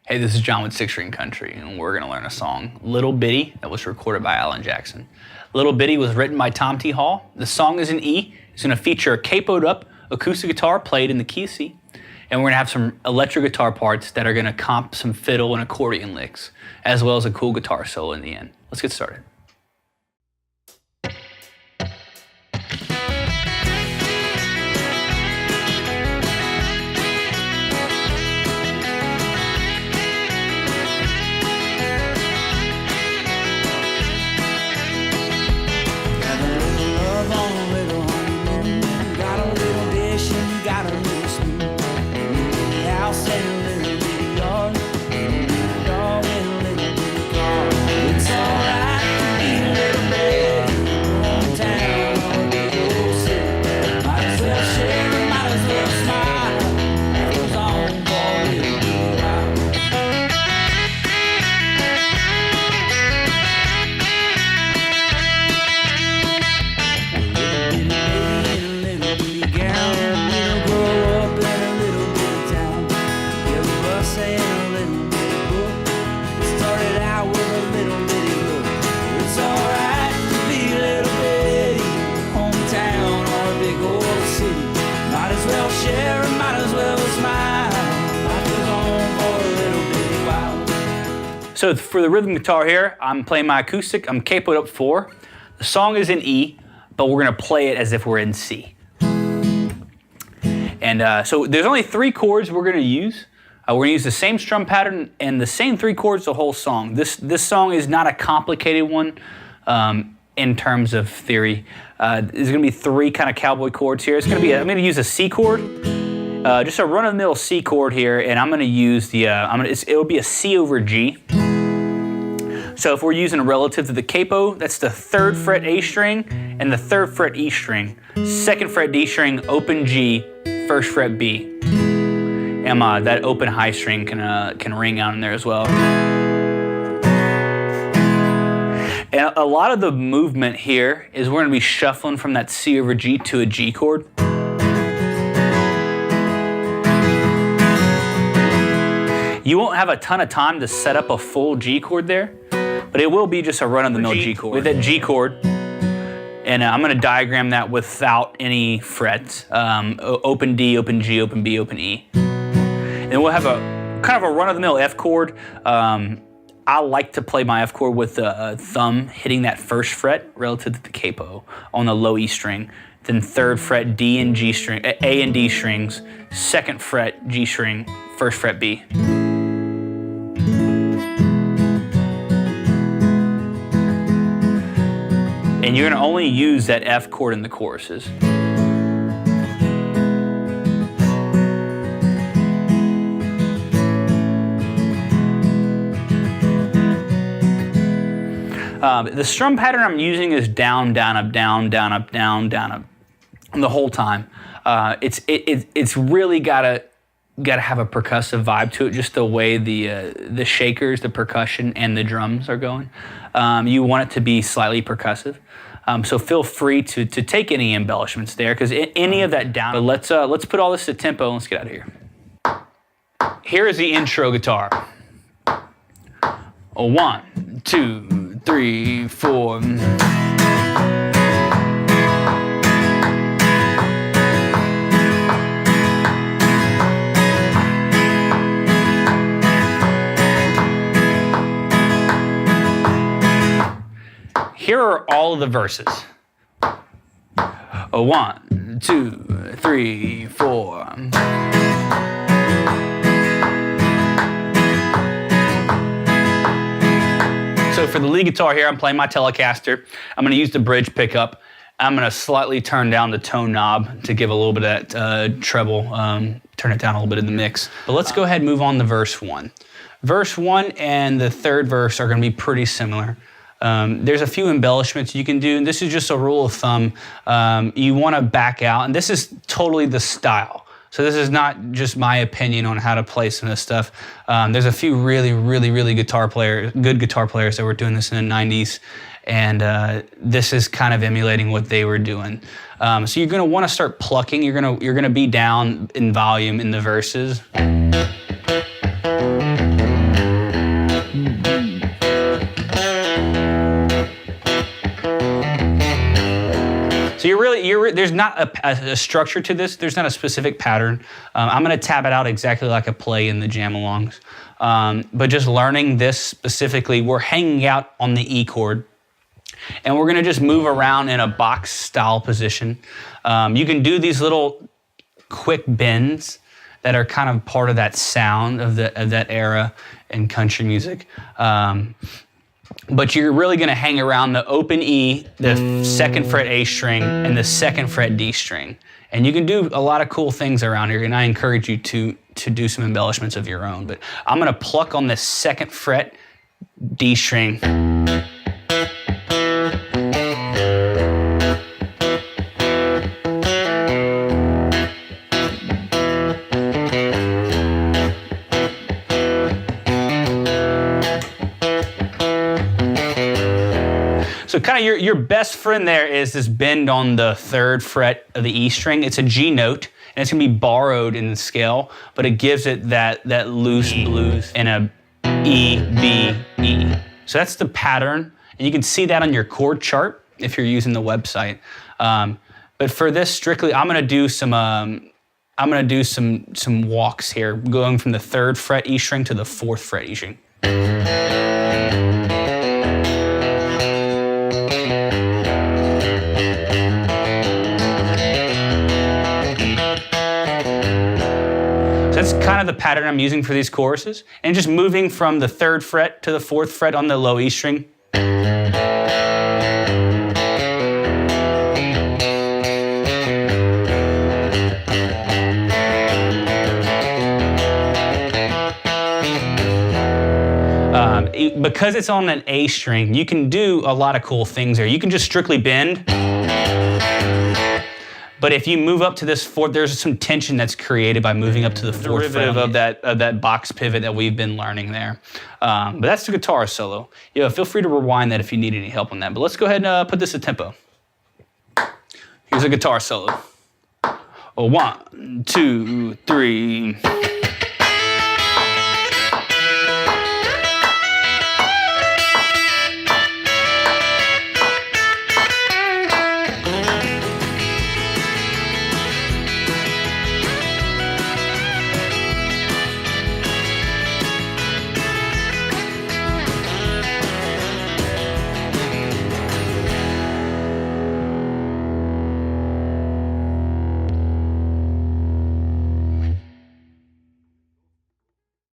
Hey, this is John with Six String Country, and we're gonna learn a song, Little Bitty, that was recorded by Alan Jackson. Little Bitty was written by Tom T. Hall. The song is in E. It's gonna feature a capoed up acoustic guitar played in the key of C, and we're gonna have some electric guitar parts that are gonna comp some fiddle and accordion licks, as well as a cool guitar solo in the end. Let's get started. So for the rhythm guitar here, I'm playing my acoustic, I'm capoed up 4. The song is in E, but we're gonna play it as if we're in C. And so there's only 3 chords we're gonna use. We're gonna use the same strum pattern and the same 3 chords the whole song. This song is not a complicated one in terms of theory. There's gonna be 3 kind of cowboy chords here. It's gonna be, I'm gonna use a C chord, just a run-of-the-mill C chord here, and I'm gonna use the, it'll be a C over G. So if we're using a relative to the capo, that's the 3rd fret A string and the 3rd fret E string. 2nd fret D string, open G, 1st fret B. And that open high string can ring out in there as well. And a lot of the movement here is we're gonna be shuffling from that C over G to a G chord. You won't have a ton of time to set up a full G chord there, but it will be just a run-of-the-mill G chord. With that G chord, and I'm gonna diagram that without any frets. Open D, open G, open B, open E. And we'll have a kind of a run-of-the-mill F chord. I like to play my F chord with the thumb hitting that 1st fret relative to the capo on the low E string. Then 3rd fret D and G string, A and D strings, 2nd fret G string, 1st fret B. And you're gonna only use that F chord in the choruses. The strum pattern I'm using is down, down, up, down, down, up, down, down, up, the whole time. It's really gotta have a percussive vibe to it, just the way the shakers, the percussion, and the drums are going. You want it to be slightly percussive. So feel free to take any embellishments there, because any of that down. But let's put all this to tempo and let's get out of here. Here is the intro guitar. 1, 2, 3, 4. Here are all of the verses. 1, 2, 3, 4. So for the lead guitar here, I'm playing my Telecaster. I'm gonna use the bridge pickup. I'm gonna slightly turn down the tone knob to give a little bit of that treble, turn it down a little bit in the mix. But let's go ahead and move on to verse 1. Verse 1 and the 3rd verse are gonna be pretty similar. There's a few embellishments you can do, and this is just a rule of thumb. You wanna back out, and this is totally the style. So this is not just my opinion on how to play some of this stuff. There's a few really good guitar players that were doing this in the 90s, and this is kind of emulating what they were doing. So you're gonna wanna start plucking. You're gonna be down in volume in the verses. there's not a structure to this. There's not a specific pattern. I'm going to tab it out exactly like I play in the jam-alongs. But just learning this specifically, we're hanging out on the E chord. And we're going to just move around in a box-style position. You can do these little quick bends that are kind of part of that sound of that era in country music. But you're really going to hang around the open E, the 2nd fret A string, and the 2nd fret D string. And you can do a lot of cool things around here, and I encourage you to do some embellishments of your own. But I'm going to pluck on the 2nd fret D string. So kind of your best friend there is this bend on the 3rd fret of the E string. It's a G note, and it's gonna be borrowed in the scale, but it gives it that loose blues in a E, B, E. So that's the pattern, and you can see that on your chord chart if you're using the website. But for this strictly, I'm gonna do some walks here, going from the 3rd fret E string to the 4th fret E string. That's kind of the pattern I'm using for these choruses, and just moving from the 3rd fret to the 4th fret on the low E string. Because it's on an A string, you can do a lot of cool things there. You can just strictly bend. But if you move up to this 4th, there's some tension that's created by moving up to the 4th fret of that box pivot that we've been learning there. But that's the guitar solo. Yeah, feel free to rewind that if you need any help on that. But let's go ahead and put this at tempo. Here's a guitar solo. 1, 2, 3.